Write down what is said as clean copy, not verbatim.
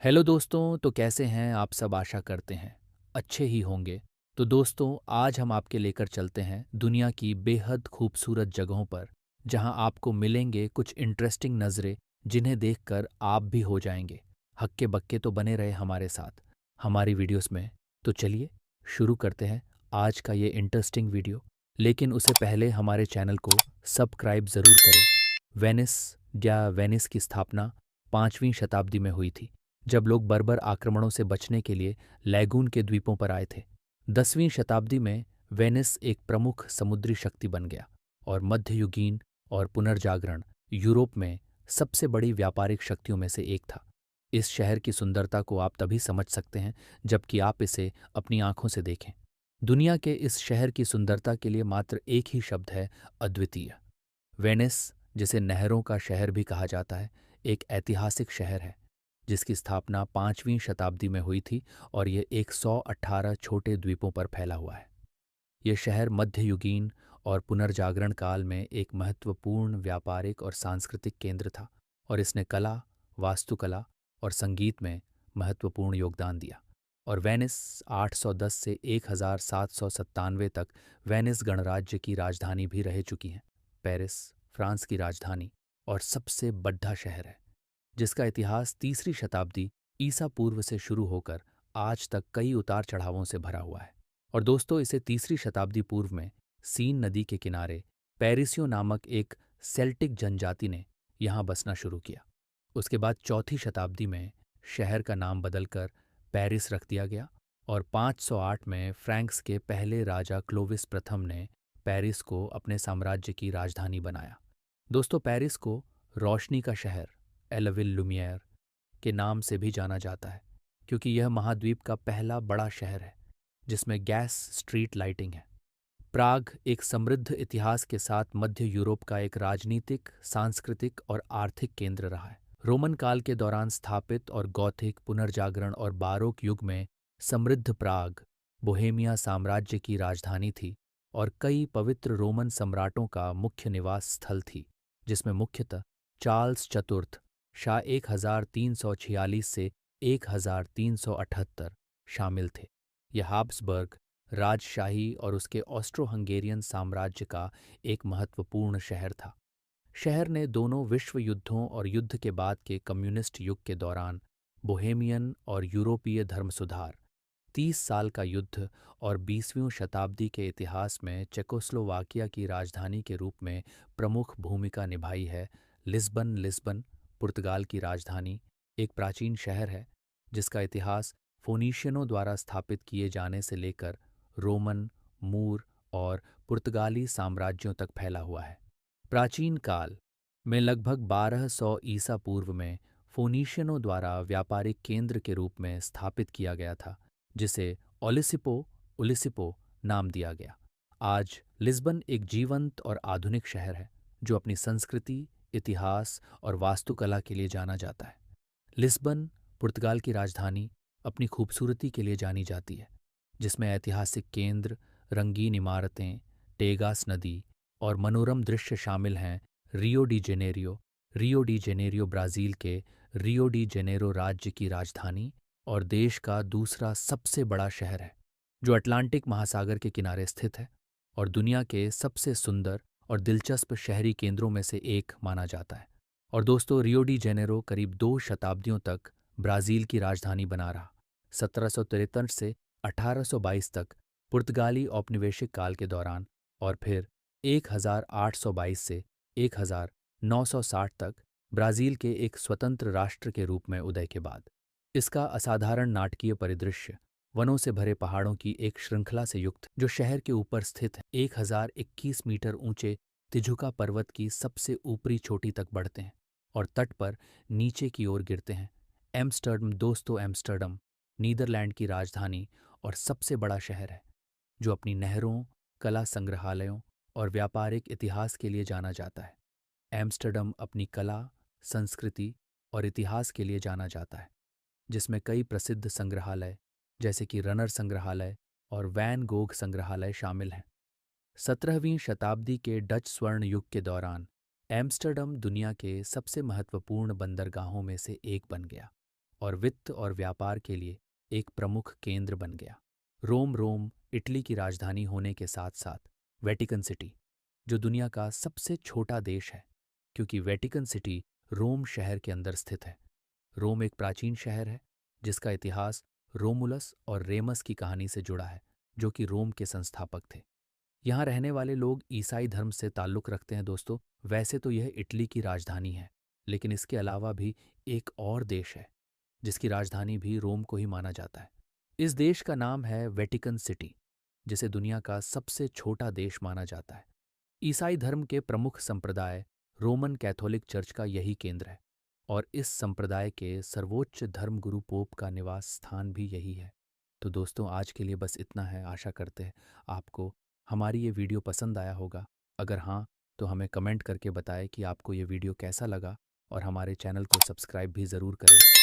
Hello दोस्तों, तो कैसे हैं आप सब? आशा करते हैं अच्छे ही होंगे। तो दोस्तों, आज हम आपके लेकर चलते हैं दुनिया की बेहद खूबसूरत जगहों पर, जहां आपको मिलेंगे कुछ इंटरेस्टिंग नज़रें, जिन्हें देखकर आप भी हो जाएंगे हक्के बक्के। तो बने रहे हमारे साथ हमारी वीडियोस में। तो चलिए शुरू करते हैं आज का ये इंटरेस्टिंग वीडियो। लेकिन उससे पहले हमारे चैनल को सब्सक्राइब ज़रूर करें। वेनिस या वेनिस की स्थापना 5वीं शताब्दी में हुई थी, जब लोग बर्बर आक्रमणों से बचने के लिए लैगून के द्वीपों पर आए थे। 10वीं शताब्दी में वेनिस एक प्रमुख समुद्री शक्ति बन गया और मध्ययुगीन और पुनर्जागरण यूरोप में सबसे बड़ी व्यापारिक शक्तियों में से एक था। इस शहर की सुंदरता को आप तभी समझ सकते हैं जबकि आप इसे अपनी आंखों से देखें। दुनिया के इस शहर की सुंदरता के लिए मात्र एक ही शब्द है: अद्वितीय। वेनिस, जिसे नहरों का शहर भी कहा जाता है, एक ऐतिहासिक शहर है जिसकी स्थापना 5वीं शताब्दी में हुई थी और ये 118 छोटे द्वीपों पर फैला हुआ है। ये शहर मध्ययुगीन और पुनर्जागरण काल में एक महत्वपूर्ण व्यापारिक और सांस्कृतिक केंद्र था और इसने कला, वास्तुकला और संगीत में महत्वपूर्ण योगदान दिया। और वेनिस 810 से 1797 तक वेनिस गणराज्य की राजधानी भी रह चुकी है। पेरिस फ्रांस की राजधानी और सबसे बड़ा शहर है, जिसका इतिहास 3री शताब्दी ईसा पूर्व से शुरू होकर आज तक कई उतार चढ़ावों से भरा हुआ है। और दोस्तों, इसे 3री शताब्दी पूर्व में सीन नदी के किनारे पेरिसियों नामक एक सेल्टिक जनजाति ने यहाँ बसना शुरू किया। उसके बाद 4थी शताब्दी में शहर का नाम बदलकर पेरिस रख दिया गया और 508 में फ्रैंक्स के पहले राजा क्लोविस प्रथम ने पेरिस को अपने साम्राज्य की राजधानी बनाया। दोस्तों, पेरिस को रोशनी का शहर, एलविल लुमियर, के नाम से भी जाना जाता है, क्योंकि यह महाद्वीप का पहला बड़ा शहर है जिसमें गैस स्ट्रीट लाइटिंग है। प्राग एक समृद्ध इतिहास के साथ मध्य यूरोप का एक राजनीतिक, सांस्कृतिक और आर्थिक केंद्र रहा है। रोमन काल के दौरान स्थापित और गौथिक, पुनर्जागरण और बारोक युग में समृद्ध प्राग बोहेमिया साम्राज्य की राजधानी थी और कई पवित्र रोमन सम्राटों का मुख्य निवास स्थल थी, जिसमें मुख्यतः चार्ल्स चतुर्थ शाह 1346 से 1378 शामिल थे। यह हाब्सबर्ग राजशाही और उसके ऑस्ट्रो हंगेरियन साम्राज्य का एक महत्वपूर्ण शहर था। शहर ने दोनों विश्व युद्धों और युद्ध के बाद के कम्युनिस्ट युग के दौरान बोहेमियन और यूरोपीय धर्म सुधार, 30 साल का युद्ध और 20वीं शताब्दी के इतिहास में चेकोस्लोवाकिया की राजधानी के रूप में प्रमुख भूमिका निभाई है। लिस्बन पुर्तगाल की राजधानी एक प्राचीन शहर है जिसका इतिहास फोनीशियनों द्वारा स्थापित किए जाने से लेकर रोमन, मूर और पुर्तगाली साम्राज्यों तक फैला हुआ है। प्राचीन काल में लगभग 1200 ईसा पूर्व में फोनीशियनों द्वारा व्यापारिक केंद्र के रूप में स्थापित किया गया था, जिसे ओलिसिपो नाम दिया गया। आज लिस्बन एक जीवंत और आधुनिक शहर है जो अपनी संस्कृति, इतिहास और वास्तुकला के लिए जाना जाता है। लिस्बन, पुर्तगाल की राजधानी, अपनी खूबसूरती के लिए जानी जाती है, जिसमें ऐतिहासिक केंद्र, रंगीन इमारतें, टेगास नदी और मनोरम दृश्य शामिल हैं। रियो डी जेनेरियो ब्राज़ील के रियो डी जेनेरो राज्य की राजधानी और देश का दूसरा सबसे बड़ा शहर है, जो अटलांटिक महासागर के किनारे स्थित है और दुनिया के सबसे सुंदर और दिलचस्प शहरी केंद्रों में से एक माना जाता है। और दोस्तों, रियो डी जेनेरो करीब 2 शताब्दियों तक ब्राज़ील की राजधानी बना रहा। 1753 से 1822 तक पुर्तगाली औपनिवेशिक काल के दौरान और फिर 1822 से 1960 तक ब्राज़ील के एक स्वतंत्र राष्ट्र के रूप में उदय के बाद इसका असाधारण नाटकीय परिदृश्य, वनों से भरे पहाड़ों की एक श्रृंखला से युक्त, जो शहर के ऊपर स्थित है, 1021 मीटर ऊंचे तिजुका पर्वत की सबसे ऊपरी चोटी तक बढ़ते हैं और तट पर नीचे की ओर गिरते हैं। एम्स्टर्डम, दोस्तों, एम्स्टर्डम नीदरलैंड की राजधानी और सबसे बड़ा शहर है, जो अपनी नहरों, कला संग्रहालयों और व्यापारिक इतिहास के लिए जाना जाता है। एम्स्टर्डम अपनी कला, संस्कृति और इतिहास के लिए जाना जाता है, जिसमें कई प्रसिद्ध संग्रहालय जैसे कि रनर संग्रहालय और वैन गोग संग्रहालय शामिल हैं। 17वीं शताब्दी के डच स्वर्ण युग के दौरान एम्स्टर्डम दुनिया के सबसे महत्वपूर्ण बंदरगाहों में से एक बन गया और वित्त और व्यापार के लिए एक प्रमुख केंद्र बन गया। रोम इटली की राजधानी होने के साथ साथ वेटिकन सिटी, जो दुनिया का सबसे छोटा देश है, क्योंकि वेटिकन सिटी रोम शहर के अंदर स्थित है। रोम एक प्राचीन शहर है जिसका इतिहास रोमुलस और रेमस की कहानी से जुड़ा है, जो कि रोम के संस्थापक थे। यहाँ रहने वाले लोग ईसाई धर्म से ताल्लुक़ रखते हैं दोस्तों। वैसे तो यह इटली की राजधानी है, लेकिन इसके अलावा भी एक और देश है जिसकी राजधानी भी रोम को ही माना जाता है। इस देश का नाम है वेटिकन सिटी, जिसे दुनिया का सबसे छोटा देश माना जाता है। ईसाई धर्म के प्रमुख संप्रदाय रोमन कैथोलिक चर्च का यही केंद्र है, और इस संप्रदाय के सर्वोच्च धर्मगुरु पोप का निवास स्थान भी यही है। तो दोस्तों, आज के लिए बस इतना है। आशा करते हैं आपको हमारी ये वीडियो पसंद आया होगा। अगर हाँ, तो हमें कमेंट करके बताएं कि आपको ये वीडियो कैसा लगा, और हमारे चैनल को सब्सक्राइब भी ज़रूर करें